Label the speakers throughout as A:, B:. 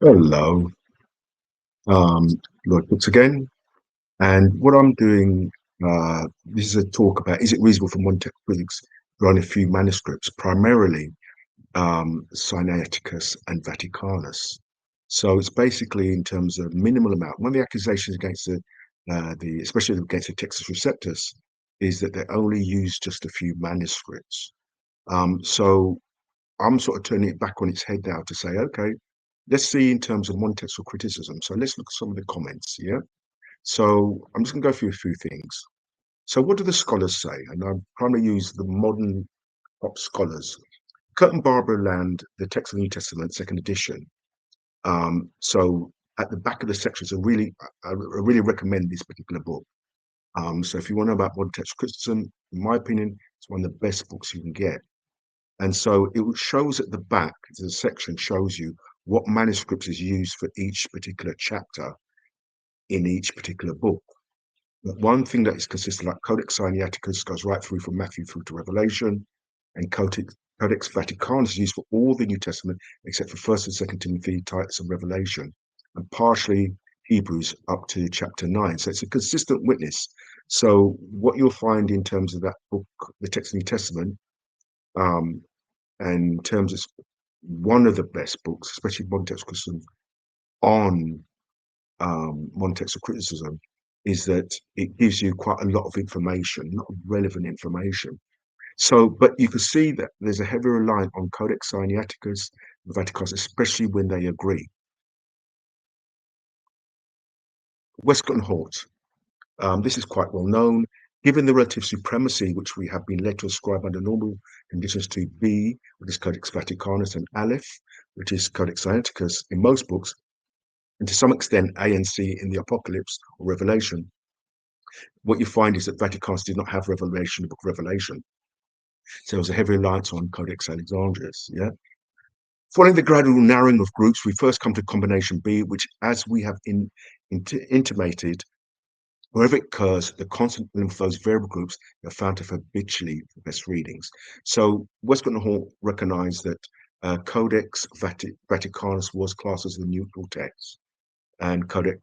A: Hello, um, Lloyd Books again. And what I'm doing, this is a talk about is it reasonable for modern text critics to run a few manuscripts, primarily Sinaiticus and Vaticanus. So it's basically in terms of minimal amount. One of the accusations against the especially against the Textus Receptus, is that they only use just a few manuscripts. So I'm sort of turning it back on its head now to say, okay, let's see in terms of montextual criticism. So let's look at some of the comments. Yeah. So I'm just going to go through a few things. So what do the scholars say? And I'm trying to use the modern pop scholars. Curtin Barbara Land, the Text of the New Testament, second edition. So at the back of the sections, I really recommend this particular book. So if you want to know about modern text criticism, in my opinion, it's one of the best books you can get. And so it shows at the back, the section shows you what manuscripts is used for each particular chapter in each particular book. But one thing that is consistent, like Codex Sinaiticus goes right through from Matthew through to Revelation, and Codex Vaticanus is used for all the New Testament except for 1st and 2nd Timothy, Titus, and Revelation, and partially Hebrews up to chapter 9. So it's a consistent witness. So what you'll find in terms of that book, the Text of the New Testament, um, and in terms of one of the best books, especially modern text criticism, on modern textual criticism, is that it gives you quite a lot of information, a lot of relevant information. So, but you can see that there's a heavy reliance on Codex Sinaiticus and Vaticanus, especially when they agree. Westcott and Hort. This is quite well known. Given the relative supremacy which we have been led to ascribe under normal conditions to B, which is Codex Vaticanus, and Aleph, which is Codex Sinaiticus, in most books, and to some extent A and C in the Apocalypse or Revelation, what you find is that Vaticanus did not have Revelation, the book of Revelation. So there was a heavy reliance on Codex Alexandrinus. Yeah. Following the gradual narrowing of groups, we first come to combination B, which, as we have intimated, wherever it occurs, the constant of those variable groups are found to have habitually the best readings. So Westcott and Hort recognized that Codex Vaticanus was classed as the neutral text, and Codex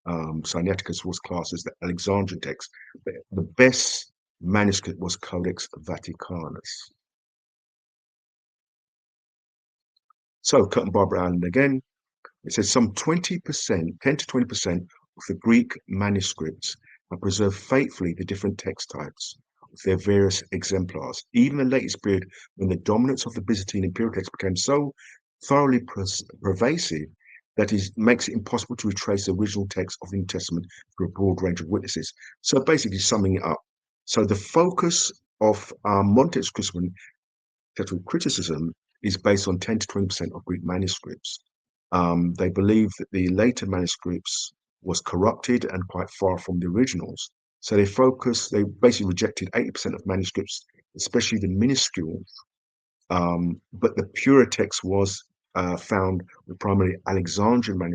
A: Sinaiticus was classed as the Alexandrian text. But the best manuscript was Codex Vaticanus. So Curtin Barbara Allen again, it says some 20%, 10 to 20% of the Greek manuscripts have preserved faithfully the different text types of their various exemplars. Even the latest period, when the dominance of the Byzantine imperial text became so thoroughly pervasive that it makes it impossible to retrace the original text of the New Testament through a broad range of witnesses. So basically, summing it up. So the focus of Monte's textual criticism is based on 10 to 20% of Greek manuscripts. They believe that the later manuscripts was corrupted and quite far from the originals. So they basically rejected 80% of manuscripts, especially the minuscules. But the purer text was found with primarily Alexandrian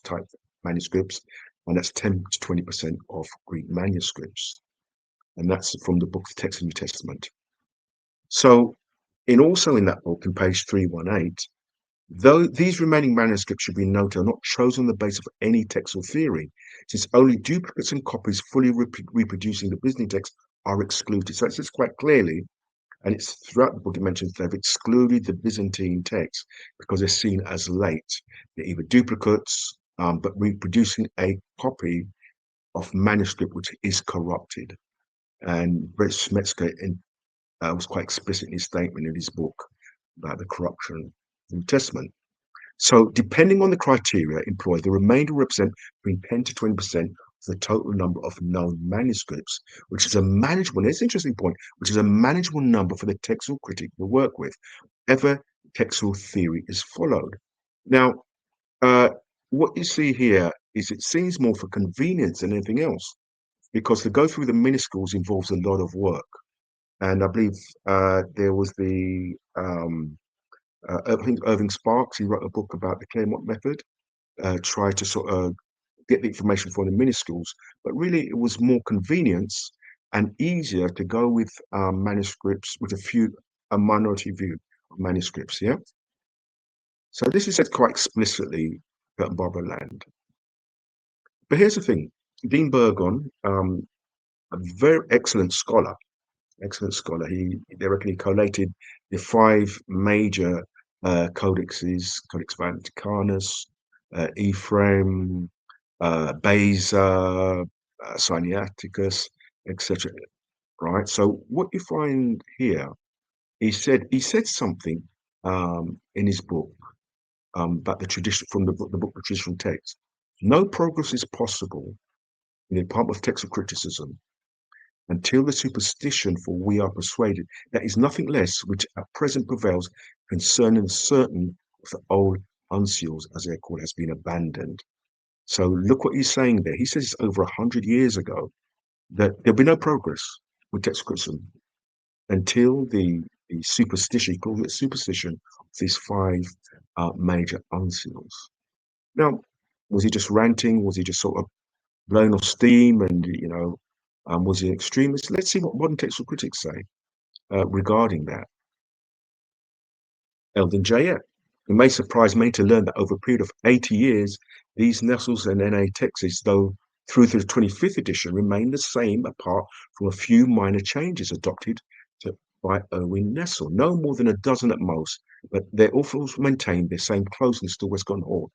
A: type manuscripts, and that's 10 to 20% of Greek manuscripts. And that's from the book, the Text of the New Testament. So also in that book, in page 318, though these remaining manuscripts should be noted are not chosen on the basis of any textual theory, since only duplicates and copies fully reproducing the Byzantine text are excluded. So it says quite clearly, and it's throughout the book it mentions they've excluded the Byzantine text because they're seen as late. They're either duplicates, but reproducing a copy of manuscript which is corrupted. And Brett Smetzger was quite explicit in his statement in his book about the corruption of the New Testament. So depending on the criteria employed, the remainder represent between 10 to 20% of the total number of known manuscripts, which is a manageable, it's an interesting point, which is a manageable number for the textual critic to work with, ever textual theory is followed. Now, what you see here is it seems more for convenience than anything else, because to go through the minuscules involves a lot of work. And I believe there was I think Irving Sparks, he wrote a book about the Claremont method, tried to sort of get the information from the minuscules, but really it was more convenience and easier to go with manuscripts with a minority view of manuscripts, yeah? So this is said quite explicitly, Curtin Barbara land. But here's the thing, Dean Burgon, a very excellent scholar. They reckon he collated the five major codexes: Codex Vaticanus, Ephraim, Beza, Sinaiticus, etc. Right. So what you find here, he said something in his book about the tradition from the book of traditional text. No progress is possible in the department of textual criticism until the superstition, for we are persuaded that is nothing less which at present prevails concerning certain of the old uncials, as they're called, has been abandoned. So look what he's saying there. He says it's over 100 years ago that there'll be no progress with text criticism until the superstition, he calls it superstition, of these five major uncials. Now, was he just ranting? Was he just sort of blowing off steam? And, was he an extremist? Let's see what modern textual critics say regarding that. Eldon J. It may surprise many to learn that over a period of 80 years, these Nestles and NA texts, though through to the 25th edition, remain the same apart from a few minor changes adopted by Erwin Nessel. No more than a dozen at most, but they also maintain their same closeness to Westcott Hall.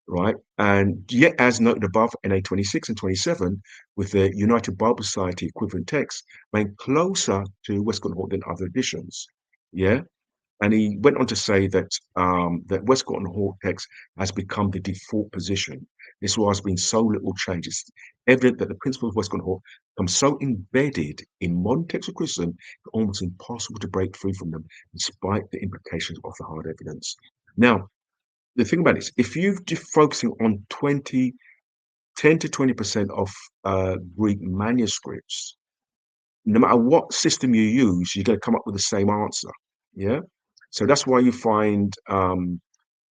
A: Right, and yet, as noted above, NA 26 and 27, with the United Bible Society equivalent text, remain closer to Westcott Hall than other editions. Yeah, and he went on to say that that Westcott and Hort text has become the default position. This has been so little change. It's evident that the principles of Westcott and Hort become so embedded in modern textual criticism, it's almost impossible to break free from them, despite the implications of the hard evidence. Now, the thing about it is, if you're just focusing on 10 to 20% of Greek manuscripts, no matter what system you use, you're going to come up with the same answer. Yeah. So that's why you find the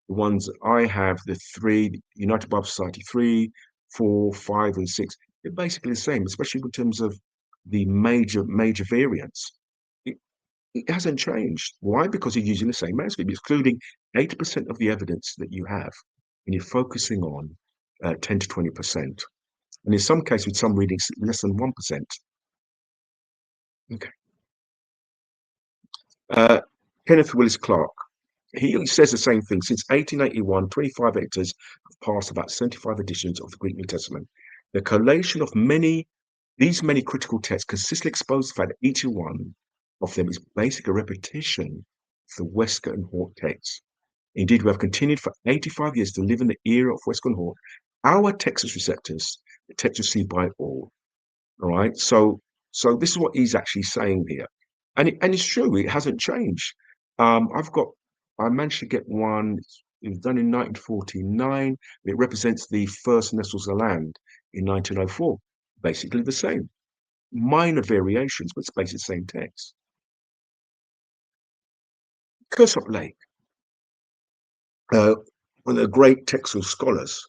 A: ones I have, the three, United Bible Society 3, 4, 5, and 6, they're basically the same, especially in terms of the major variants. It hasn't changed. Why? Because you're using the same manuscript, excluding 80% of the evidence that you have, and you're focusing on 10 to 20%. And in some cases, with some readings, less than 1%. Okay. Uh, Kenneth Willis Clark, he says the same thing. Since 1881, 25 editors have passed about 75 editions of the Greek New Testament. The collation of these many critical texts consistently expose the fact that each one of them is basically a repetition of the Westcott and Hort texts. Indeed, we have continued for 85 years to live in the era of Westcott and Hort. Our Textus Receptus, the text received by all. All right. So this is what he's actually saying here. And it's true, it hasn't changed. I managed to get one, it was done in 1949. It represents the first Nestles of land in 1904. Basically the same. Minor variations, but it's basically the same text. Cursop Lake, one of the great textual scholars,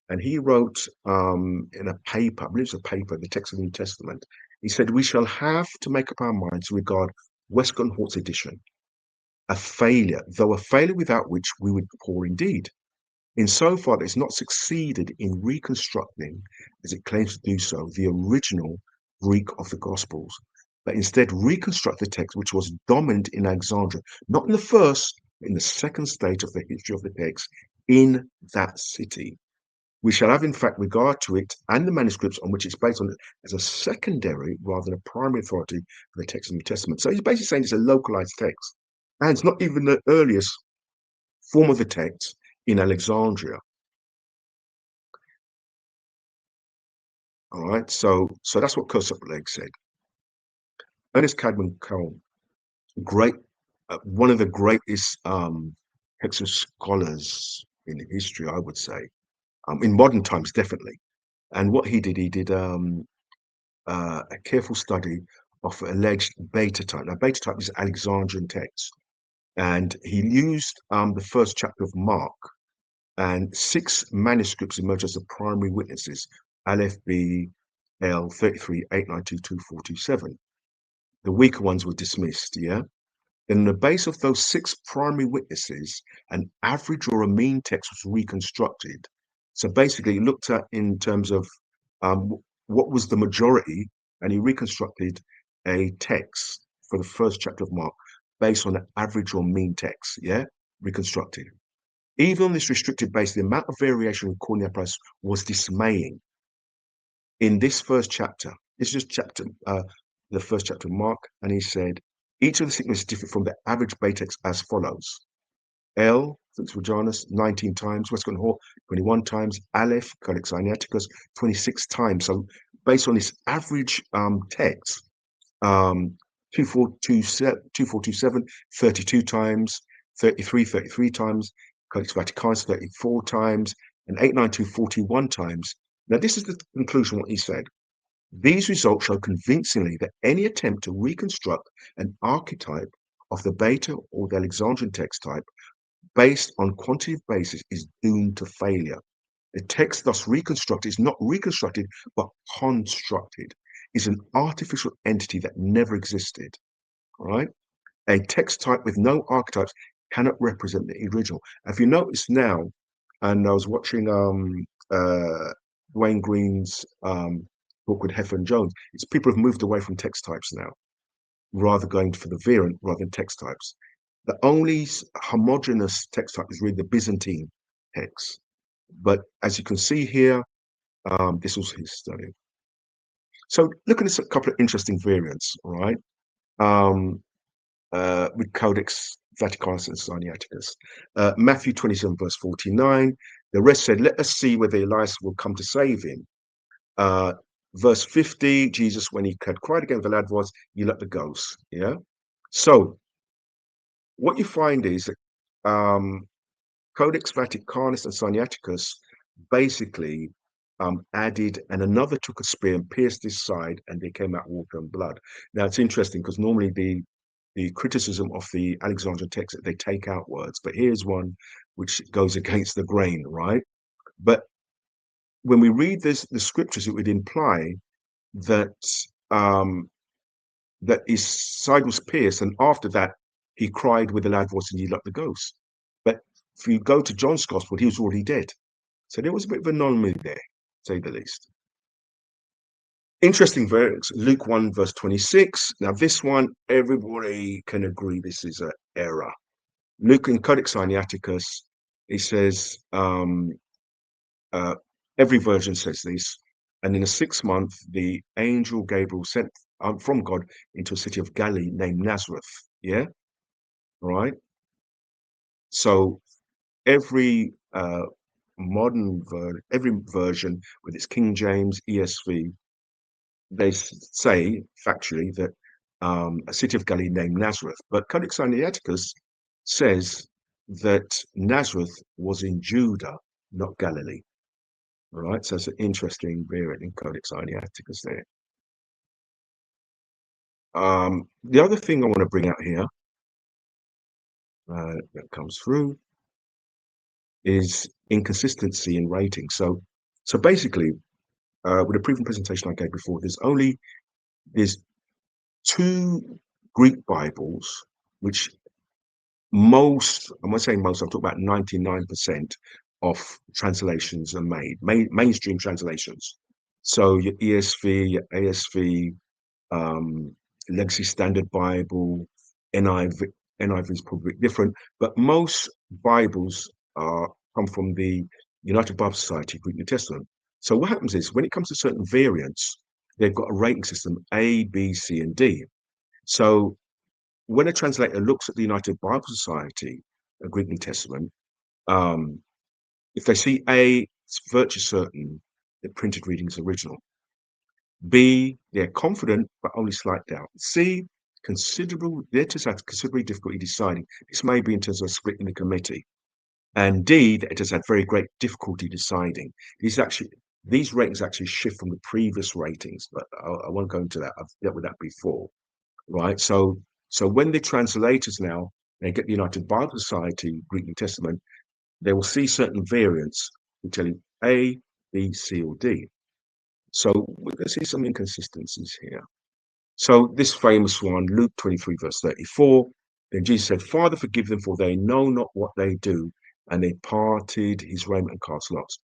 A: and he wrote in a paper, I believe it's a paper, the text of the New Testament. He said, we shall have to make up our minds to regard Westcott and Hort's edition a failure, though a failure without which we would be poor indeed, insofar that it's not succeeded in reconstructing, as it claims to do so, the original Greek of the Gospels, but instead reconstruct the text which was dominant in Alexandria, not in the first, but in the second stage of the history of the text in that city. We shall have, in fact, regard to it and the manuscripts on which it's based on as a secondary rather than a primary authority for the text of the New Testament. So he's basically saying it's a localized text. And it's not even the earliest form of the text in Alexandria. All right, so that's what Cursop Lake said. Ernest Cadman Cole, great, one of the greatest textual scholars in history, I would say, in modern times, definitely. And what he did a careful study of alleged beta type. Now, beta type is Alexandrian text, and he used the first chapter of Mark, and 6 manuscripts emerged as the primary witnesses: Aleph, B, L, 33, 892, 2427. The weaker ones were dismissed, yeah? Then on the base of those 6 primary witnesses, an average or a mean text was reconstructed. So basically, it looked at in terms of what was the majority, and he reconstructed a text for the first chapter of Mark based on an average or mean text, yeah, reconstructed. Even on this restricted base, the amount of variation recorded in the press was dismaying. In this first chapter, this is just the first chapter of Mark, and he said, each of the signals is different from the average Batex as follows. L, Fix Vaginus, 19 times, Westcott Hall, 21 times, Aleph, Codex Sinaiticus, 26 times. So based on this average text, 2427, 32 times, 33 times, Codex Vaticanus, 34 times, and 892, 41 times. Now, this is the conclusion what he said. These results show convincingly that any attempt to reconstruct an archetype of the Beta or the Alexandrian text type based on quantitative basis is doomed to failure. The text thus reconstructed is not reconstructed, but constructed. Is an artificial entity that never existed. All right? A text type with no archetypes cannot represent the original. If you notice now, and I was watching Wayne Green's book with Heffer and Jones, it's people have moved away from text types now, rather going for the variant rather than text types. The only homogeneous text type is really the Byzantine text. But as you can see here, this was his study. So looking at a couple of interesting variants, all right, with Codex Vaticanus and Sinaiticus. Matthew 27, verse 49, the rest said, let us see whether Elias will come to save him. Verse 50, Jesus, when he had cried again with a loud voice, you let the ghost. Yeah. So what you find is that Codex Vaticanus and Sinaiticus basically added, and another took a spear and pierced his side, and they came out water and blood. Now it's interesting because normally the criticism of the Alexandrian text that they take out words, but here's one which goes against the grain, right? But when we read the scriptures, it would imply that that his side was pierced, and after that he cried with a loud voice and he let the ghost. But if you go to John's gospel, he was already dead. So there was a bit of an anomaly there, to say the least. Interesting variants. Luke 1, verse 26. Now, this one, everybody can agree this is an error. Luke in Codex Sinaiticus, he says, every version says this, and in the 6th month, the angel Gabriel sent from God into a city of Galilee named Nazareth. Yeah, all right. So every every version with its King James, ESV, they say factually that a city of Galilee named Nazareth. But Codex Sinaiticus says that Nazareth was in Judah, not Galilee. All right, so it's an interesting variant in Codex Sinaiticus there. The other thing I want to bring out here that comes through is inconsistency in rating. So basically, with the previous presentation I gave before, there's 2 Greek Bibles, which most, I'm not saying most, I'm talking about 99% of translations are made, mainstream translations. So your ESV, your ASV, Legacy Standard Bible, NIV, NIV is probably different, but most Bibles come from the United Bible Society, Greek New Testament. So what happens is when it comes to certain variants, they've got a rating system A, B, C, and D. So when a translator looks at the United Bible Society, a Greek New Testament, if they see A, it's virtually certain the printed reading is original. B, they're confident but only slight doubt. C, they just have considerable difficulty deciding. This may be in terms of splitting the committee. And D, that it has had very great difficulty deciding. These ratings actually shift from the previous ratings, but I won't go into that. I've dealt with that before, right? So when the translators now they get the United Bible Society Greek New Testament, they will see certain variants and tell you A, B, C, or D. So we're going to see some inconsistencies here. So this famous one, Luke 23, verse 34, Then Jesus said, Father, forgive them, for they know not what they do. And they parted his raiment and cast lots.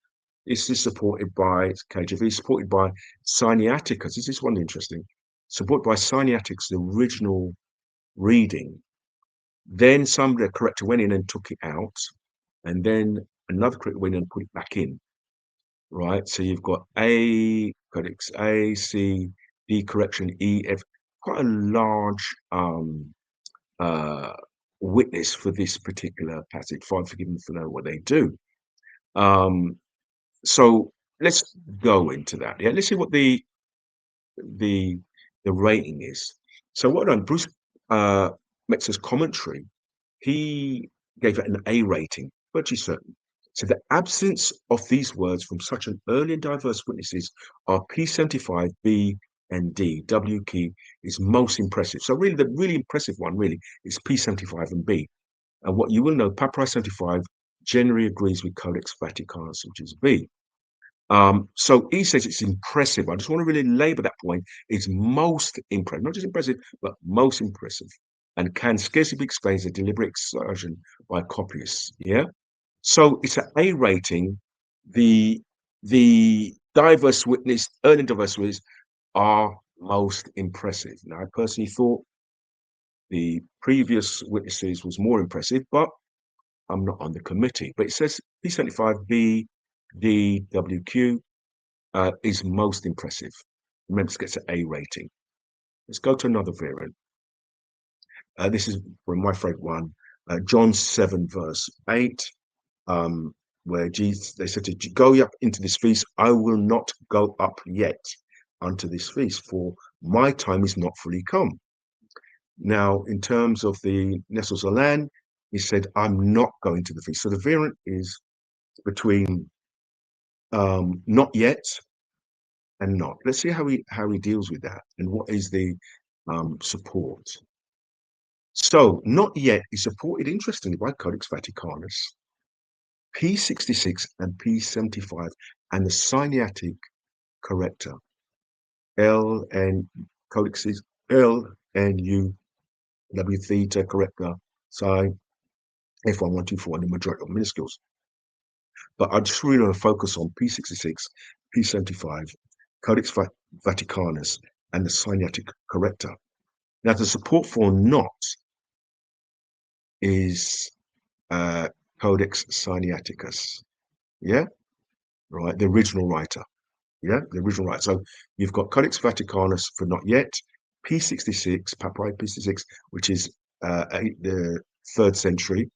A: This is supported by KJV, supported by Sinaiticus. This is one interesting. Supported by Sinaiticus, the original reading. Then somebody, a corrector, went in and took it out. And then another corrector went in and put it back in. Right? So you've got A, Codex A, C, D correction, E, F. Quite a large uh, witness for this particular passage. Father, forgive them for know what they do. So let's go into that. Yeah, let's see what the the rating is. So what I've done, Bruce Metzger's commentary, he gave it an A rating, virtually certain. So the absence of these words from such an early and diverse witnesses are P75, B, and D. W key is most impressive. So really, the really impressive one really is P75 and B. And what you will know, Papyri 75 generally agrees with Codex Vaticanus, which is B. So he says it's impressive. I just want to really labor that point. It's most impressive, not just impressive, but most impressive, and can scarcely be explained as a deliberate exertion by copyists. Yeah. So it's an A rating. The diverse witness, early diverse witness, are most impressive. Now, I personally thought the previous witnesses was more impressive, but I'm not on the committee. But it says P75B, D, WQ is most impressive. Remember, this gets an A rating. Let's go to another variant. This is from my favorite one, John 7, verse 8, where Jesus, they said to go up into this feast. I will not go up yet unto this feast, for my time is not fully come. Now, in terms of the Nessos Alan, he said, I'm not going to the feast. So the variant is between not yet and not. Let's see how he deals with that and what is the support. So not yet is supported, interestingly, by Codex Vaticanus, P66 and P75, and the Sinaitic corrector, L and codexes L and U W theta corrector, psi F1124, and the majority of minuscules. But I just really want to focus on P66, P75, Codex Vaticanus, and the Sinaitic corrector. Now, the support for not is Codex Sinaiticus. Yeah, right, the original writer. Yeah, the original writer. So you've got Codex Vaticanus for not yet, P66, Papyri P66, which is the 3rd century,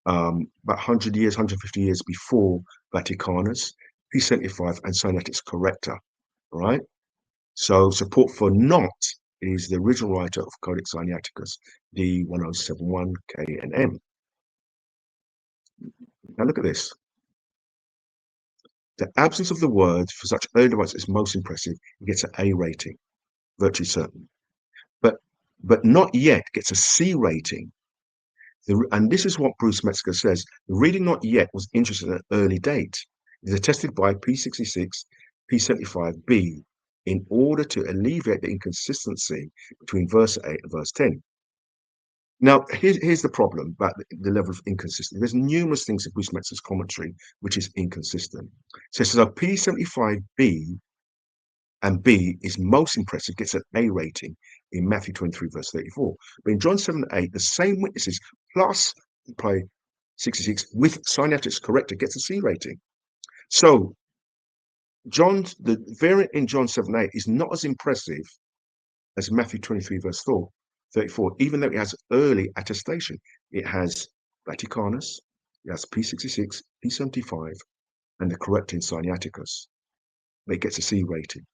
A: about 100 years, 150 years before Vaticanus, P75, and Sinaiticus corrector. Right. So support for not is the original writer of Codex Sinaiticus, D1071 K and M. Now look at this. The absence of the words for such early devices is most impressive. It gets an A rating, virtually certain. But not yet gets a C rating. And this is what Bruce Metzger says. The reading not yet was interested at an early date. It is attested by P66, P75b in order to alleviate the inconsistency between verse 8 and verse 10. Now, here's the problem about the level of inconsistency. There's numerous things in Bruce Metzger's commentary which is inconsistent. So P75b and B is most impressive, gets an A rating in Matthew 23, verse 34. But in John 7 8, the same witnesses plus Papyri 66 with Sinaiticus corrector gets a C rating. So the variant in John 7 8 is not as impressive as Matthew 23, verse 34, even though it has early attestation. It has Vaticanus, it has P66, P75, and the corrector in Sinaiticus. It gets a C rating.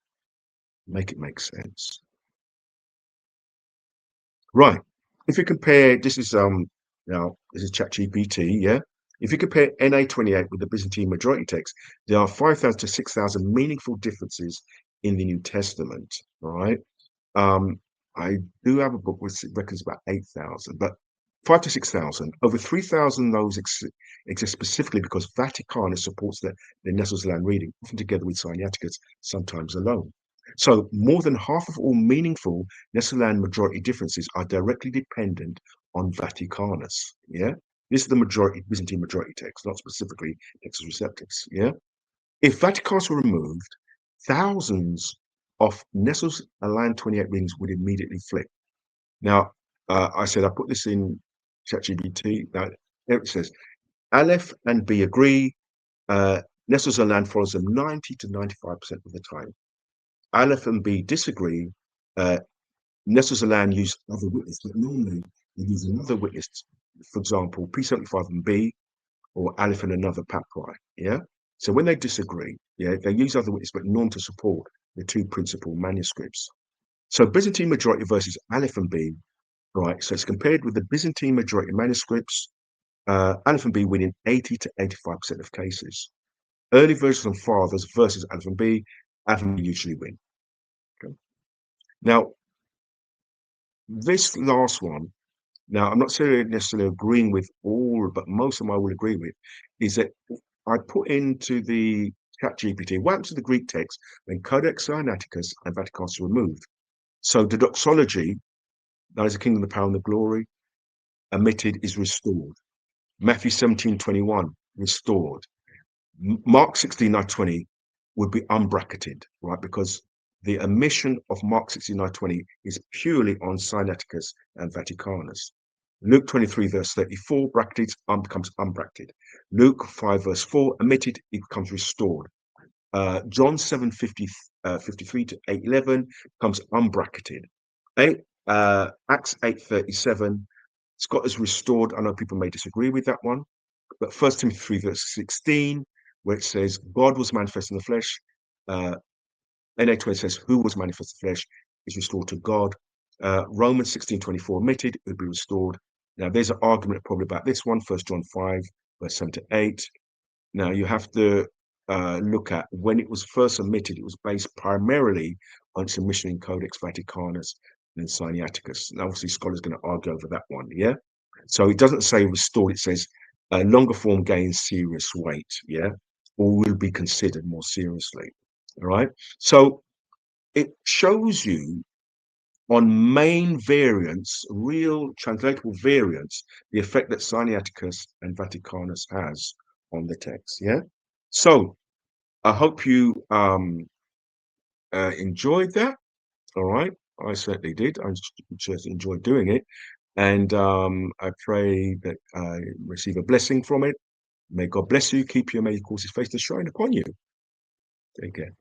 A: Make it make sense. Right. If you compare, this is ChatGPT, yeah. If you compare NA28 with the Byzantine majority text, there are 5,000 to 6,000 meaningful differences in the New Testament. All right. I do have a book which reckons about 8,000, but 5 to 6,000. Over 3,000 those exist specifically because Vaticanus supports the Nessos Land reading, often together with Sinaiticus, sometimes alone. So more than half of all meaningful Nessos Land majority differences are directly dependent on Vaticanus. Yeah, this is the majority Byzantine majority text, not specifically Textus Receptus. Yeah, if Vaticanus were removed, thousands of Nessus Aland 28 readings would immediately flip. Now, I said I put this in ChatGPT. Now, there it says Aleph and B agree. Nessus Aland follows them 90 to 95% of the time. Aleph and B disagree. Nessus Aland use other witness, but normally they use another witness. For example, P75 and B, or Aleph and another papyri. Yeah. So when they disagree, yeah, they use other witness, but none to support the two principal manuscripts. So Byzantine majority versus Aleph and B, right? So it's compared with the Byzantine majority manuscripts, Aleph and B winning 80 to 85% of cases. Early versions and fathers versus Aleph and B usually win. Okay. Now, this last one, now I'm not necessarily agreeing with all, but most of them I will agree with, is that I put into the ChatGPT what happened to the Greek text when Codex Sinaiticus and Vaticanus were removed. So the doxology, that is the kingdom, the power, and the glory, omitted is restored. Matthew 17:21, restored. Mark 16:9-20 would be unbracketed, right? Because the omission of Mark 16:9-20 is purely on Sinaiticus and Vaticanus. Luke 23, verse 34, bracketed, becomes unbracketed. Luke 5, verse 4, omitted, it becomes restored. John 7:53 to 8:11 becomes unbracketed. Acts 8:37, Scott is restored. I know people may disagree with that one, but 1 Timothy 3, verse 16, where it says, God was manifest in the flesh. NA20 says, who was manifest in the flesh is restored to God. Romans 16:24 omitted, it would be restored. Now, there's an argument probably about this one, 1 John 5, verse 7 to 8. Now, you have to look at when it was first omitted, it was based primarily on its omission in Codex Vaticanus and Sinaiticus. And obviously, scholars are going to argue over that one, yeah? So it doesn't say restored, it says longer form gains serious weight, yeah? Or will be considered more seriously, all right? So it shows you on main variants, real translatable variants, the effect that Sinaiticus and Vaticanus has on the text, yeah? So I hope you enjoyed that, all right? I certainly did. I just enjoyed doing it. And I pray that I receive a blessing from it. May God bless you, keep you, may He cause His face to shine upon you. Take care.